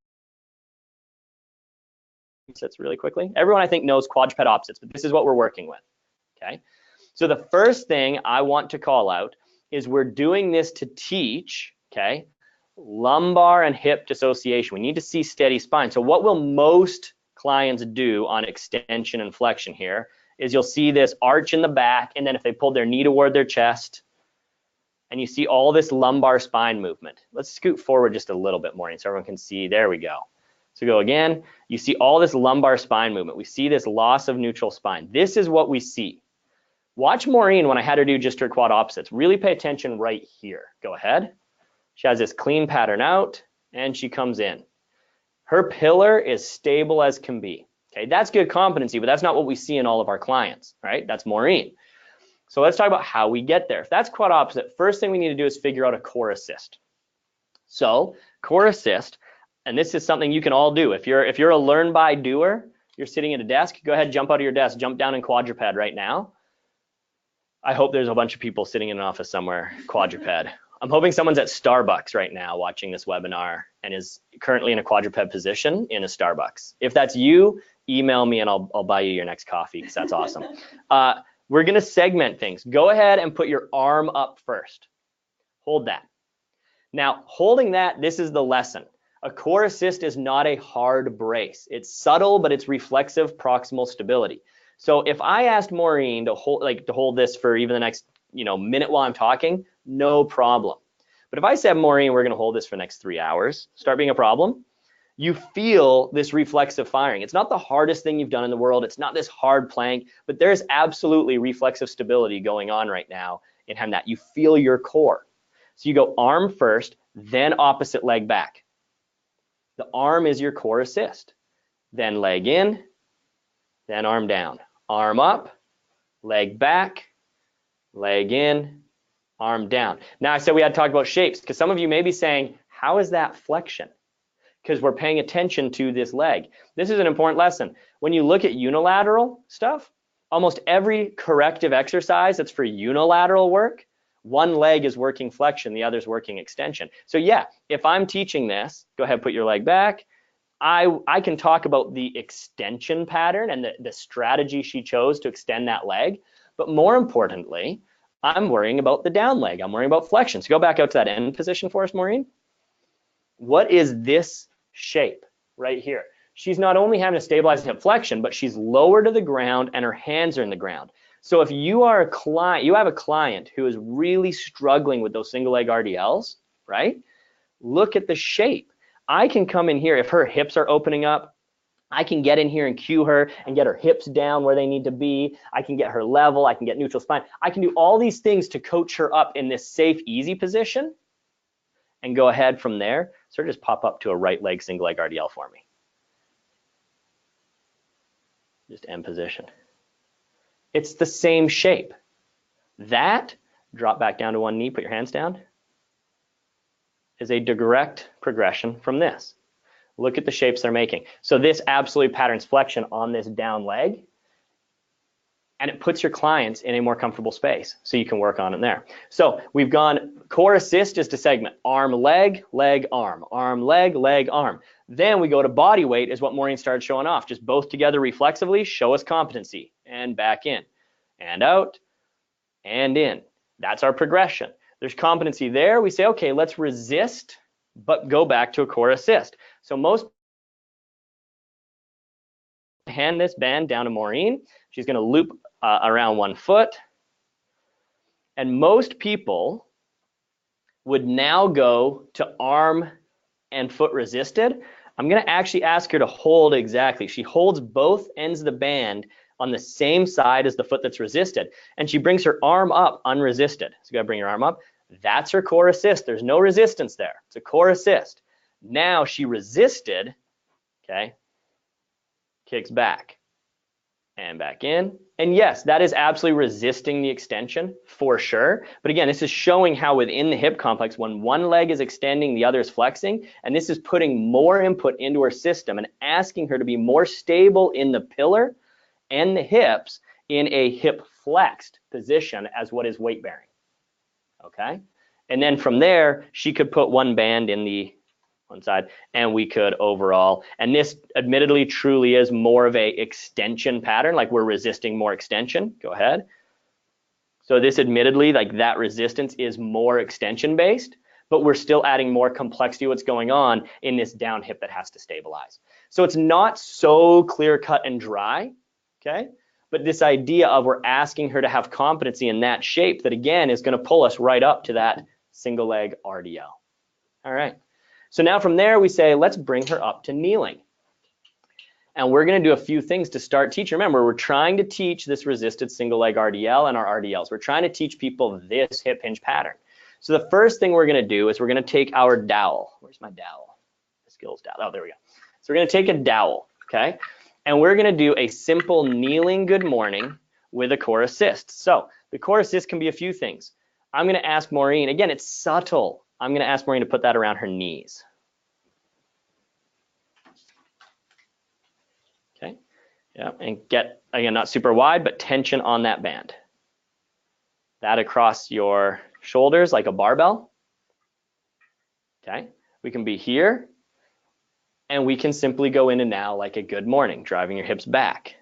opposites really quickly. Everyone I think knows quadruped opposites, but this is what we're working with. Okay. So the first thing I want to call out is we're doing this to teach, okay, lumbar and hip dissociation. We need to see steady spine. So what will most clients do on extension and flexion here is you'll see this arch in the back, and then if they pulled their knee toward their chest, and you see all this lumbar spine movement. Let's scoot forward just a little bit more so everyone can see. There we go. So go again. You see all this lumbar spine movement. We see this loss of neutral spine. This is what we see. Watch Maureen when I had her do just her quad opposites. Really pay attention right here. Go ahead. She has this clean pattern out, and she comes in. Her pillar is stable as can be. Okay, that's good competency, but that's not what we see in all of our clients, right? That's Maureen. So let's talk about how we get there. If that's quad opposite, first thing we need to do is figure out a core assist. So core assist, and this is something you can all do. If you're a learn by doer, you're sitting at a desk, go ahead, jump out of your desk, jump down in quadruped right now. I hope there's a bunch of people sitting in an office somewhere, quadruped. I'm hoping someone's at Starbucks right now watching this webinar and is currently in a quadruped position in a Starbucks. If that's you, email me and I'll buy you your next coffee because that's awesome. We're gonna segment things. Go ahead and put your arm up first. Hold that. Now, holding that, this is the lesson. A core assist is not a hard brace. It's subtle, but it's reflexive proximal stability. So if I asked Maureen to hold this for even the next minute while I'm talking, no problem. But if I said, Maureen, we're going to hold this for the next 3 hours, start being a problem, you feel this reflexive firing. It's not the hardest thing you've done in the world. It's not this hard plank, but there's absolutely reflexive stability going on right now in having that. You feel your core. So you go arm first, then opposite leg back. The arm is your core assist. Then leg in, then arm down. Arm up, leg back, leg in, arm down. Now I said we had to talk about shapes because some of you may be saying, how is that flexion? Because we're paying attention to this leg. This is an important lesson. When you look at unilateral stuff, almost every corrective exercise that's for unilateral work, one leg is working flexion, the other's working extension. So yeah, if I'm teaching this, go ahead, put your leg back. I can talk about the extension pattern and the strategy she chose to extend that leg. But more importantly, I'm worrying about the down leg. I'm worrying about flexion. So go back out to that end position for us, Maureen. What is this shape right here? She's not only having to stabilize hip flexion, but she's lower to the ground and her hands are in the ground. So if you are a client, you have a client who is really struggling with those single leg RDLs, right? Look at the shape. I can come in here, if her hips are opening up, I can get in here and cue her and get her hips down where they need to be. I can get her level, I can get neutral spine. I can do all these things to coach her up in this safe, easy position and go ahead from there. So just pop up to a right leg, single leg RDL for me. Just end position. It's the same shape. That, drop back down to one knee, put your hands down, is a direct progression from this. Look at the shapes they're making. So this absolutely patterns flexion on this down leg, and it puts your clients in a more comfortable space so you can work on it there. So we've gone core assist is to segment arm, leg, leg, arm, leg, arm. Then we go to body weight is what Maureen started showing off. Just both together reflexively show us competency, and back in and out and in. That's our progression. There's competency there. We say, okay, let's resist, but go back to a core assist. So most hand this band down to Maureen. She's going to loop around 1 foot. And most people would now go to arm and foot resisted. I'm going to actually ask her to hold exactly. She holds both ends of the band on the same side as the foot that's resisted. And she brings her arm up unresisted. So you got to bring your arm up. That's her core assist. There's no resistance there. It's a core assist. Now she resisted, okay, kicks back and back in. And yes, that is absolutely resisting the extension for sure. But again, this is showing how within the hip complex, when one leg is extending, the other is flexing. And this is putting more input into her system and asking her to be more stable in the pillar and the hips in a hip flexed position as what is weight bearing. Okay. And then from there, she could put one band in the one side, and we could overall, and this admittedly truly is more of a extension pattern, like we're resisting more extension. Go ahead. So this admittedly, like that resistance is more extension based, but we're still adding more complexity to what's going on in this down hip that has to stabilize. So it's not so clear cut and dry, okay? But this idea of we're asking her to have competency in that shape that again is going to pull us right up to that single leg RDL. All right. So now from there we say, let's bring her up to kneeling. And we're going to do a few things to start teaching. Remember, we're trying to teach this resisted single leg RDL and our RDLs. We're trying to teach people this hip hinge pattern. So the first thing we're going to do is we're going to take our dowel. Where's my dowel? The skills dowel. Oh, there we go. So we're going to take a dowel, okay? And we're going to do a simple kneeling good morning with a core assist. So the core assist can be a few things. I'm going to ask Maureen, again, it's subtle. I'm going to ask Maureen to put that around her knees. Okay, yeah, and get, again, not super wide, but tension on that band. That across your shoulders like a barbell. Okay, we can be here, and we can simply go in and now like a good morning, driving your hips back.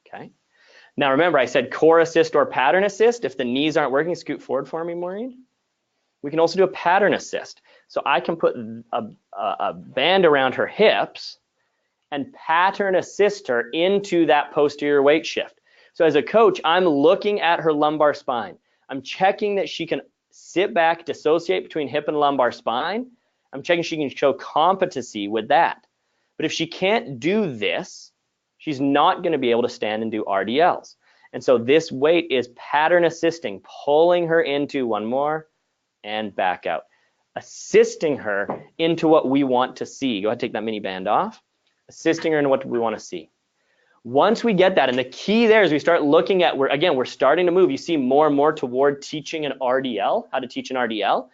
Okay, now remember I said core assist or pattern assist. If the knees aren't working, scoot forward for me, Maureen. We can also do a pattern assist. So I can put a band around her hips and pattern assist her into that posterior weight shift. So as a coach, I'm looking at her lumbar spine. I'm checking that she can sit back, dissociate between hip and lumbar spine. I'm checking she can show competency with that. But if she can't do this, she's not going to be able to stand and do RDLs. And so this weight is pattern assisting, pulling her into one more, and back out, assisting her into what we want to see. Go ahead, take that mini band off, assisting her in what we want to see. Once we get that, and the key there is we start looking at, we're starting to move. You see more and more toward teaching an RDL, how to teach an RDL.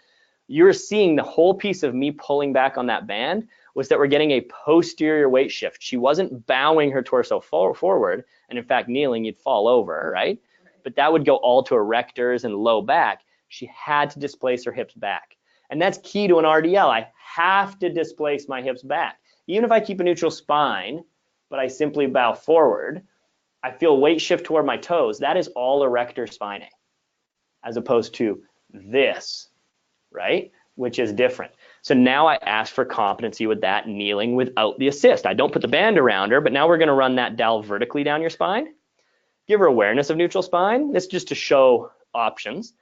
You're seeing the whole piece of me pulling back on that band was that we're getting a posterior weight shift. She wasn't bowing her torso forward, and in fact, kneeling, you'd fall over, right? But that would go all to erectors and low back. She had to displace her hips back. And that's key to an RDL. I have to displace my hips back. Even if I keep a neutral spine, but I simply bow forward, I feel weight shift toward my toes. That is all erector spine, as opposed to this, right? Which is different. So now I ask for competency with that kneeling without the assist. I don't put the band around her, but now we're going to run that dowel vertically down your spine. Give her awareness of neutral spine. This is just to show options.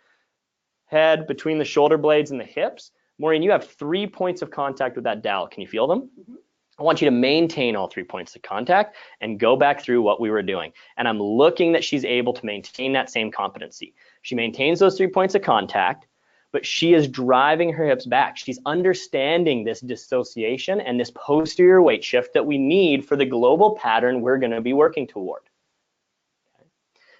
Head between the shoulder blades and the hips. Maureen, you have 3 points of contact with that dowel. Can you feel them? Mm-hmm. I want you to maintain all 3 points of contact and go back through what we were doing. And I'm looking that she's able to maintain that same competency. She maintains those 3 points of contact, but she is driving her hips back. She's understanding this dissociation and this posterior weight shift that we need for the global pattern we're going to be working toward. Okay.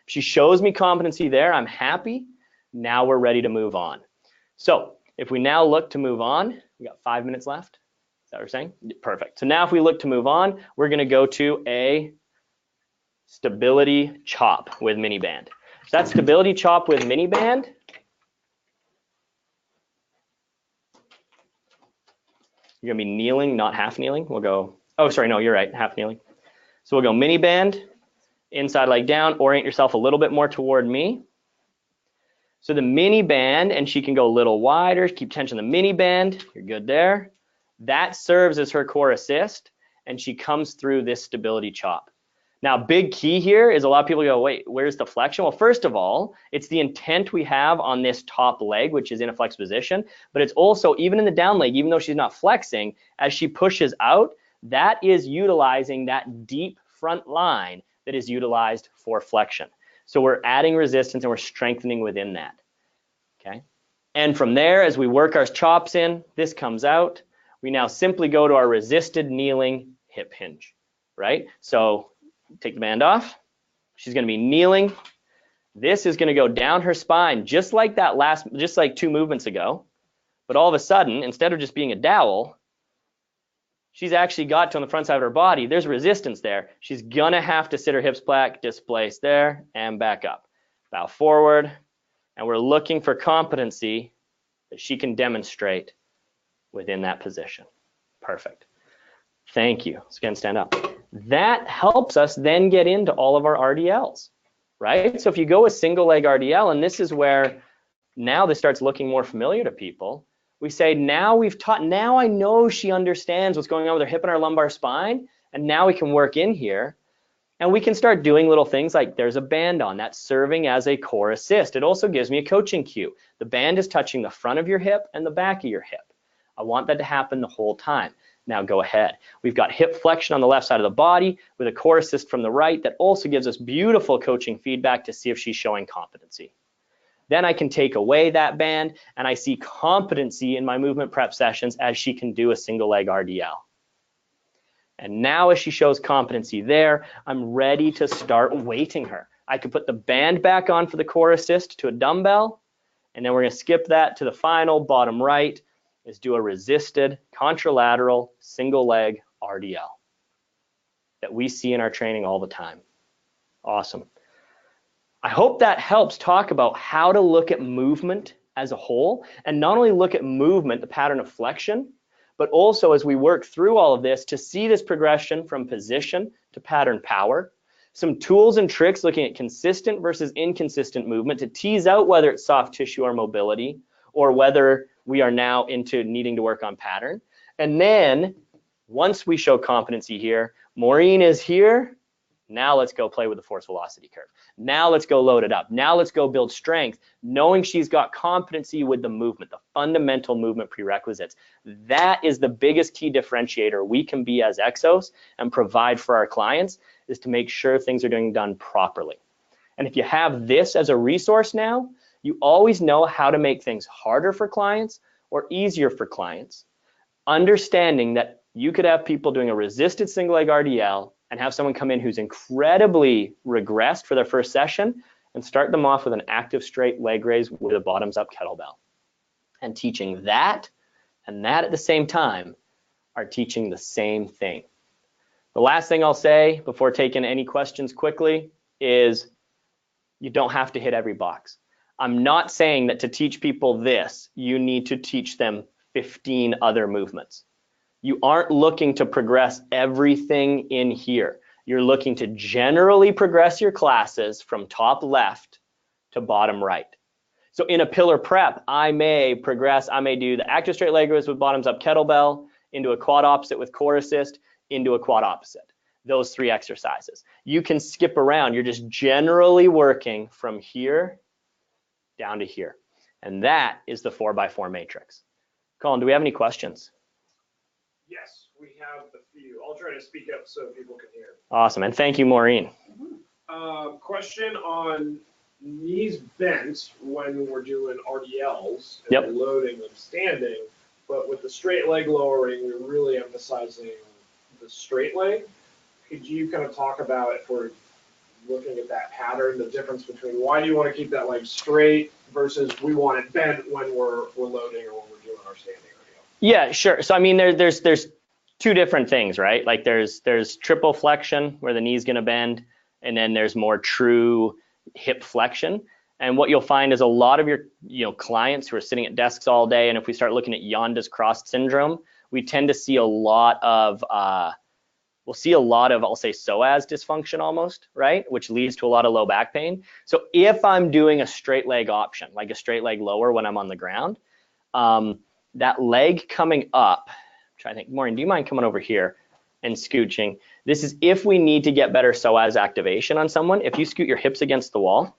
If she shows me competency there, I'm happy. Now we're ready to move on. So if we now look to move on, we got 5 minutes left. Is that what we're saying? Perfect. So now if we look to move on, we're going to go to a stability chop with mini band. So that stability chop with mini band, you're going to be kneeling, not half kneeling. We'll go, oh, sorry, no, you're right, half kneeling. So we'll go mini band, inside leg down, orient yourself a little bit more toward me. So the mini band, and she can go a little wider, keep tension the mini band, you're good there. That serves as her core assist, and she comes through this stability chop. Now, big key here is a lot of people go, wait, where's the flexion? Well, first of all, it's the intent we have on this top leg, which is in a flexed position, but it's also, even in the down leg, even though she's not flexing, as she pushes out, that is utilizing that deep front line that is utilized for flexion. So we're adding resistance and we're strengthening within that, okay? And from there, as we work our chops in, this comes out. We now simply go to our resisted kneeling hip hinge, right? So take the band off. She's going to be kneeling. This is going to go down her spine, just like that just like 2 movements ago. But all of a sudden, instead of just being a dowel, she's actually got to on the front side of her body. There's resistance there. She's going to have to sit her hips back, displace there, and back up. Bow forward. And we're looking for competency that she can demonstrate within that position. Perfect. Thank you. So again, stand up. That helps us then get into all of our RDLs, right? So if you go a single leg RDL, and this is where now this starts looking more familiar to people, we say now we've taught, now I know she understands what's going on with her hip and our lumbar spine, and now we can work in here, and we can start doing little things like there's a band on, that's serving as a core assist. It also gives me a coaching cue. The band is touching the front of your hip and the back of your hip. I want that to happen the whole time. Now go ahead. We've got hip flexion on the left side of the body with a core assist from the right that also gives us beautiful coaching feedback to see if she's showing competency. Then I can take away that band and I see competency in my movement prep sessions as she can do a single leg RDL. And now as she shows competency there, I'm ready to start weighting her. I can put the band back on for the core assist to a dumbbell, and then we're going to skip that to the final bottom right is do a resisted contralateral single leg RDL that we see in our training all the time. Awesome. I hope that helps talk about how to look at movement as a whole, and not only look at movement, the pattern of flexion, but also as we work through all of this to see this progression from position to pattern power, some tools and tricks looking at consistent versus inconsistent movement to tease out whether it's soft tissue or mobility, or whether we are now into needing to work on pattern. And then once we show competency here, Maureen is here. Now let's go play with the force velocity curve. Now let's go load it up. Now let's go build strength, knowing she's got competency with the movement, the fundamental movement prerequisites. That is the biggest key differentiator we can be as Exos and provide for our clients, is to make sure things are getting done properly. And if you have this as a resource now, you always know how to make things harder for clients or easier for clients, understanding that you could have people doing a resisted single leg RDL and have someone come in who's incredibly regressed for their first session and start them off with an active straight leg raise with a bottoms up kettlebell. And teaching that and that at the same time are teaching the same thing. The last thing I'll say before taking any questions quickly is you don't have to hit every box. I'm not saying that to teach people this, you need to teach them 15 other movements. You aren't looking to progress everything in here. You're looking to generally progress your classes from top left to bottom right. So in a pillar prep, I may do the active straight leg raise with bottoms up kettlebell, into a quad opposite with core assist, into a quad opposite. Those 3 exercises. You can skip around. You're just generally working from here down to here. And that is the 4x4 matrix. Colin, do we have any questions?
Yes, we have a few. I'll try to speak up so people can hear.
Awesome, and thank you, Maureen.
Question on knees bent when we're doing RDLs and
Yep.
loading them standing, but with the straight leg lowering, we're really emphasizing the straight leg. Could you kind of talk about, if we're looking at that pattern, the difference between why do you want to keep that leg straight versus we want it bent when we're loading or when we're doing our standing RDL?
Yeah, sure. So I mean, there's two different things, right? Like there's triple flexion where the knee's going to bend, and then there's more true hip flexion. And what you'll find is a lot of your clients who are sitting at desks all day, and if we start looking at Yonda's crossed syndrome, we tend to see a lot of we'll see a lot of, I'll say, psoas dysfunction almost, right? Which leads to a lot of low back pain. So if I'm doing a straight leg option, like a straight leg lower when I'm on the ground, that leg coming up, try to think, Maureen, do you mind coming over here and scooching? This is if we need to get better psoas activation on someone. If you scoot your hips against the wall,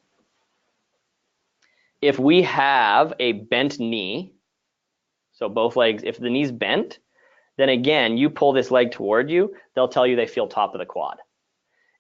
if we have a bent knee, so both legs, if the knee's bent, then again, you pull this leg toward you, they'll tell you they feel top of the quad.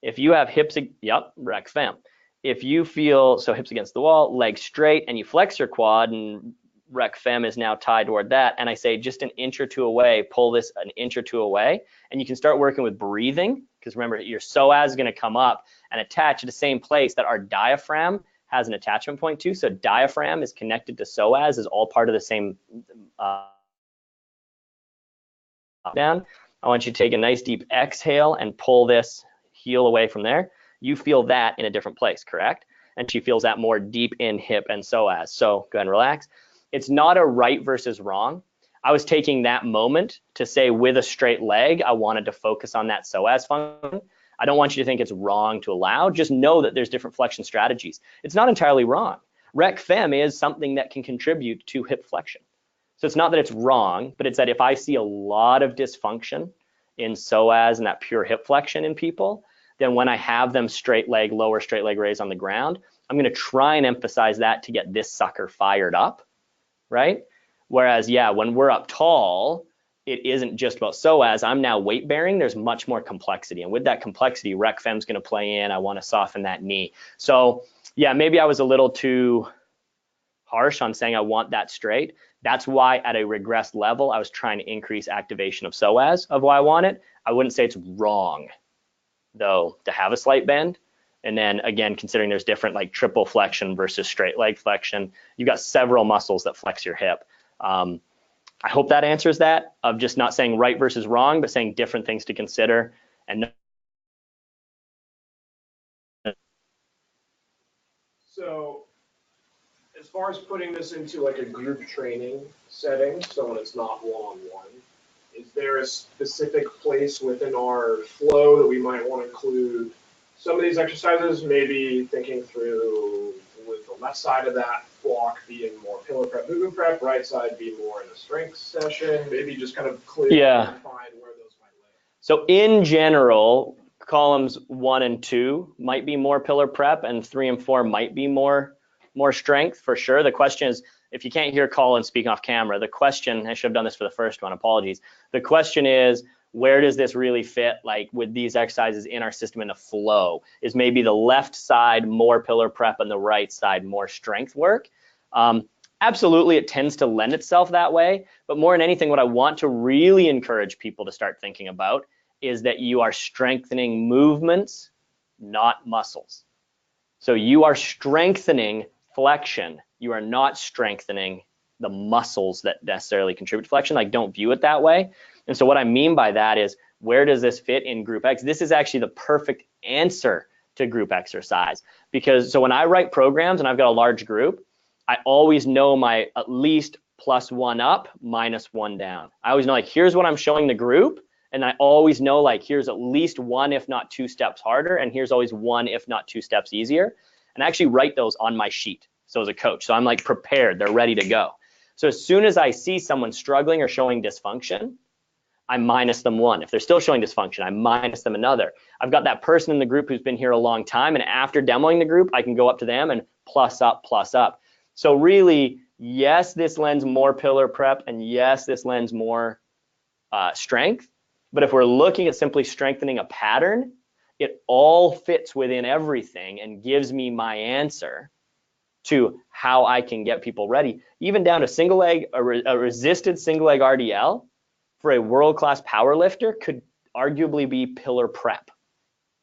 If you have hips, yep, rec fem. If you feel, so hips against the wall, legs straight, and you flex your quad, and rec fem is now tied toward that, and I say just an inch or two away, pull this an inch or two away, and you can start working with breathing, because remember, your psoas is going to come up and attach to the same place that our diaphragm has an attachment point to. So diaphragm is connected to psoas, is all part of the same down. I want you to take a nice deep exhale and pull this heel away from there. You feel that in a different place, correct? And she feels that more deep in hip and psoas. So go ahead and relax. It's not a right versus wrong. I was taking that moment to say with a straight leg, I wanted to focus on that psoas function. I don't want you to think it's wrong to allow. Just know that there's different flexion strategies. It's not entirely wrong. Rec fem is something that can contribute to hip flexion. So it's not that it's wrong, but it's that if I see a lot of dysfunction in psoas and that pure hip flexion in people, then when I have them straight leg, lower straight leg raise on the ground, I'm going to try and emphasize that to get this sucker fired up, right? Whereas, yeah, when we're up tall, it isn't just about psoas. I'm now weight bearing. There's much more complexity. And with that complexity, rec fem's going to play in. I want to soften that knee. So yeah, maybe I was a little too harsh on saying I want that straight. That's why at a regressed level, I was trying to increase activation of psoas of why I want it. I wouldn't say it's wrong, though, to have a slight bend. And then again, considering there's different like triple flexion versus straight leg flexion, you've got several muscles that flex your hip. I hope that answers that, of just not saying right versus wrong, but saying different things to consider. And
so as far as putting this into like a group training setting, so when it's not one-on-one, is there a specific place within our flow that we might want to include some of these exercises, maybe thinking through with the left side of that block being more pillar prep, movement prep, right side be more in a strength session, maybe just kind of clearly define where those might lay.
So in general, columns 1 and 2 might be more pillar prep, and 3 and 4 might be more strength for sure. The question is, if you can't hear Colin speak off camera, the question, I should have done this for the first one, apologies. The question is, where does this really fit, like with these exercises in our system in a flow? Is maybe the left side more pillar prep and the right side more strength work? Absolutely, it tends to lend itself that way, but more than anything, what I want to really encourage people to start thinking about is that you are strengthening movements, not muscles. So you are strengthening flexion. You are not strengthening the muscles that necessarily contribute to flexion. Like, don't view it that way. And so what I mean by that is, where does this fit in group X? This is actually the perfect answer to group exercise, because so when I write programs and I've got a large group, I always know my at least +1 up, -1 down. I always know, like, here's what I'm showing the group, and I always know, like, here's at least 1, if not 2 steps harder, and here's always 1, if not 2 steps easier. And I actually write those on my sheet. So as a coach, so I'm like prepared, they're ready to go. So as soon as I see someone struggling or showing dysfunction, I minus them 1. If they're still showing dysfunction, I minus them another. I've got that person in the group who's been here a long time, and after demoing the group, I can go up to them and plus up, plus up. So really, yes, this lends more pillar prep, and yes, this lends more strength. But if we're looking at simply strengthening a pattern, it all fits within everything and gives me my answer to how I can get people ready, even down to single leg, a resisted single leg RDL for a world-class power lifter could arguably be pillar prep,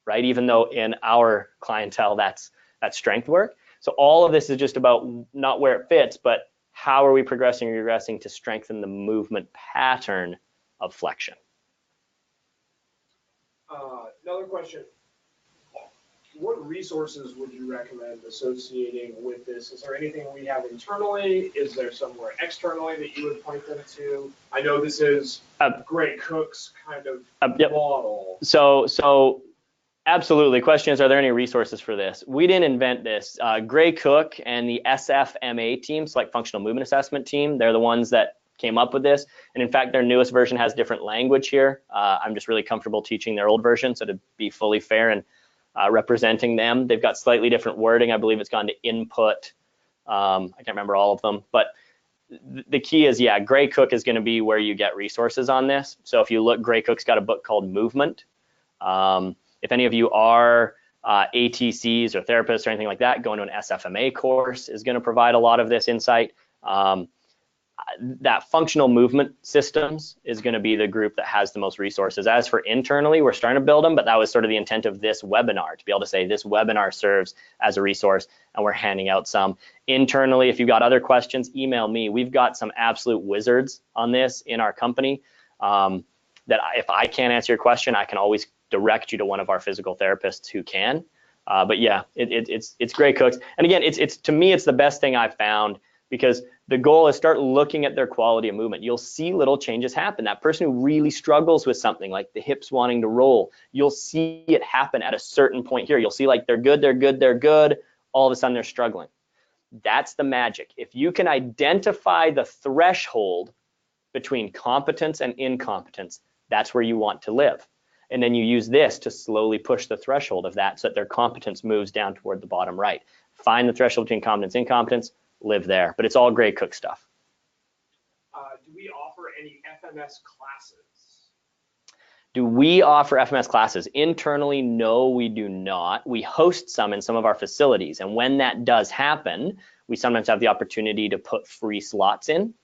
right? Even though in our clientele, that's strength work. So all of this is just about not where it fits, but how are we progressing or regressing to strengthen the movement pattern of flexion?
Another question. What resources would you recommend associating with this? Is there anything we have internally? Is there somewhere externally that you would point them to? I know this is Great Cook's kind of
Yep.
model.
So absolutely. Question is, are there any resources for this? We didn't invent this. Gray Cook and the SFMA team, Select Functional Movement Assessment team, they're the ones that came up with this. And in fact, their newest version has different language here. I'm just really comfortable teaching their old version. So to be fully fair and representing them, they've got slightly different wording. I believe it's gone to input. I can't remember all of them, but the key is, yeah, Gray Cook is going to be where you get resources on this. So if you look, Gray Cook's got a book called Movement. If any of you are ATCs or therapists or anything like that, going to an SFMA course is going to provide a lot of this insight. That functional movement systems is going to be the group that has the most resources. As for internally, we're starting to build them, but that was sort of the intent of this webinar, to be able to say this webinar serves as a resource, and we're handing out some. Internally, if you've got other questions, email me. We've got some absolute wizards on this in our company that if I can't answer your question, I can always direct you to one of our physical therapists who can. But yeah, it's Gray Cooks. And again, it's to me, it's the best thing I've found, because the goal is start looking at their quality of movement. You'll see little changes happen. That person who really struggles with something like the hips wanting to roll, you'll see it happen at a certain point here. You'll see like they're good. All of a sudden they're struggling. That's the magic. If you can identify the threshold between competence and incompetence, that's where you want to live. And then you use this to slowly push the threshold of that so that their competence moves down toward the bottom right. Find the threshold between competence and incompetence, live there. But it's all Gray Cook stuff.
Do we offer any FMS classes?
Do we offer FMS classes? Internally, no, we do not. We host some in some of our facilities. And when that does happen, we sometimes have the opportunity to put free slots in.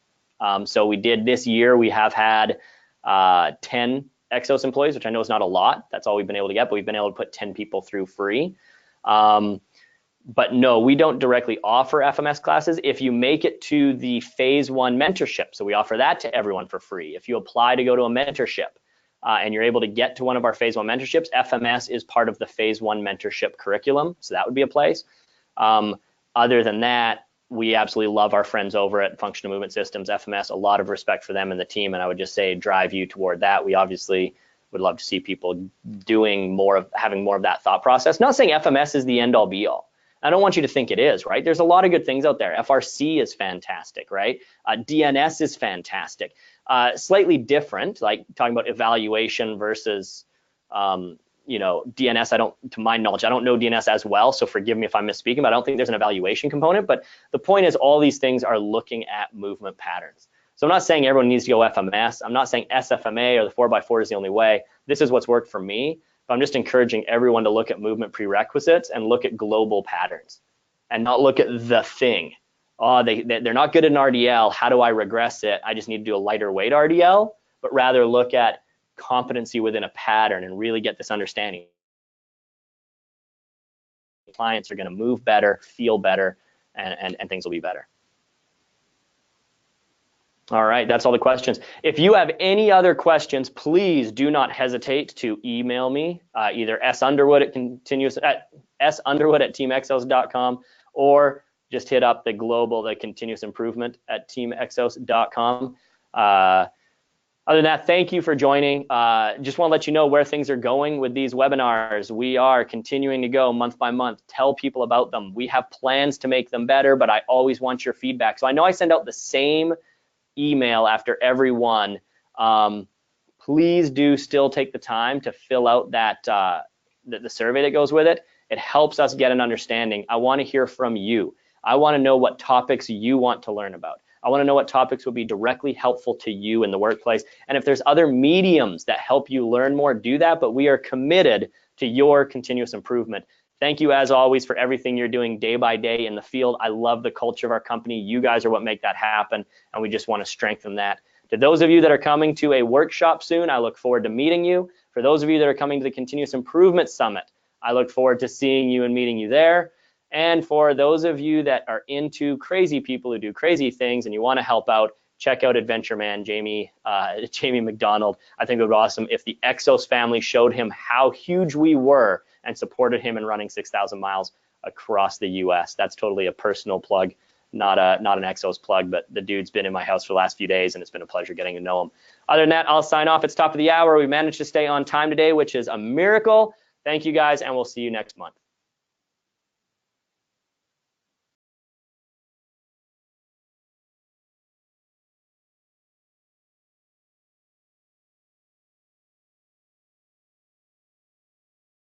So we did this year, we have had 10 Exos employees, which I know is not a lot. That's all we've been able to get, but we've been able to put 10 people through free. But no, we don't directly offer FMS classes. If you make it to the phase 1 mentorship, so we offer that to everyone for free. If you apply to go to a mentorship and you're able to get to one of our phase 1 mentorships, FMS is part of the phase 1 mentorship curriculum. So that would be a place. Other than that, we absolutely love our friends over at Functional Movement Systems, FMS, a lot of respect for them and the team. And I would just say drive you toward that. We obviously would love to see people doing more of, having more of that thought process. Not saying FMS is the end all be all. I don't want you to think it is, right? There's a lot of good things out there. FRC is fantastic, right? DNS is fantastic. Slightly different, like talking about evaluation versus, you know, DNS, to my knowledge, I don't know DNS as well, so forgive me if I'm misspeaking, but I don't think there's an evaluation component. But the point is all these things are looking at movement patterns. So I'm not saying everyone needs to go FMS. I'm not saying SFMA or the 4x4 is the only way. This is what's worked for me. But I'm just encouraging everyone to look at movement prerequisites and look at global patterns and not look at the thing. Oh, they're not good at an RDL. How do I regress it? I just need to do a lighter weight RDL, but rather look at competency within a pattern and really get this understanding. Clients are going to move better, feel better, and things will be better. All right, that's all the questions. If you have any other questions, please do not hesitate to email me, either sunderwood@teamexos.com, or just hit up the continuous improvement at teamexos.com. Other than that, thank you for joining. Just want to let you know where things are going with these webinars. We are continuing to go month by month. Tell people about them. We have plans to make them better, but I always want your feedback. So I know I send out the same email after every one. Please do still take the time to fill out that the survey that goes with it. It helps us get an understanding. I want to hear from you. I want to know what topics you want to learn about. I want to know what topics will be directly helpful to you in the workplace. And if there's other mediums that help you learn more, do that. But we are committed to your continuous improvement. Thank you, as always, for everything you're doing day by day in the field. I love the culture of our company. You guys are what make that happen, and we just want to strengthen that. To those of you that are coming to a workshop soon, I look forward to meeting you. For those of you that are coming to the Continuous Improvement Summit, I look forward to seeing you and meeting you there. And for those of you that are into crazy people who do crazy things and you want to help out, check out Adventure Man, Jamie McDonald. I think it would be awesome if the Exos family showed him how huge we were and supported him in running 6,000 miles across the US. That's totally a personal plug, not an Exos plug, but the dude's been in my house for the last few days and it's been a pleasure getting to know him. Other than that, I'll sign off. It's top of the hour. We managed to stay on time today, which is a miracle. Thank you guys, and we'll see you next month.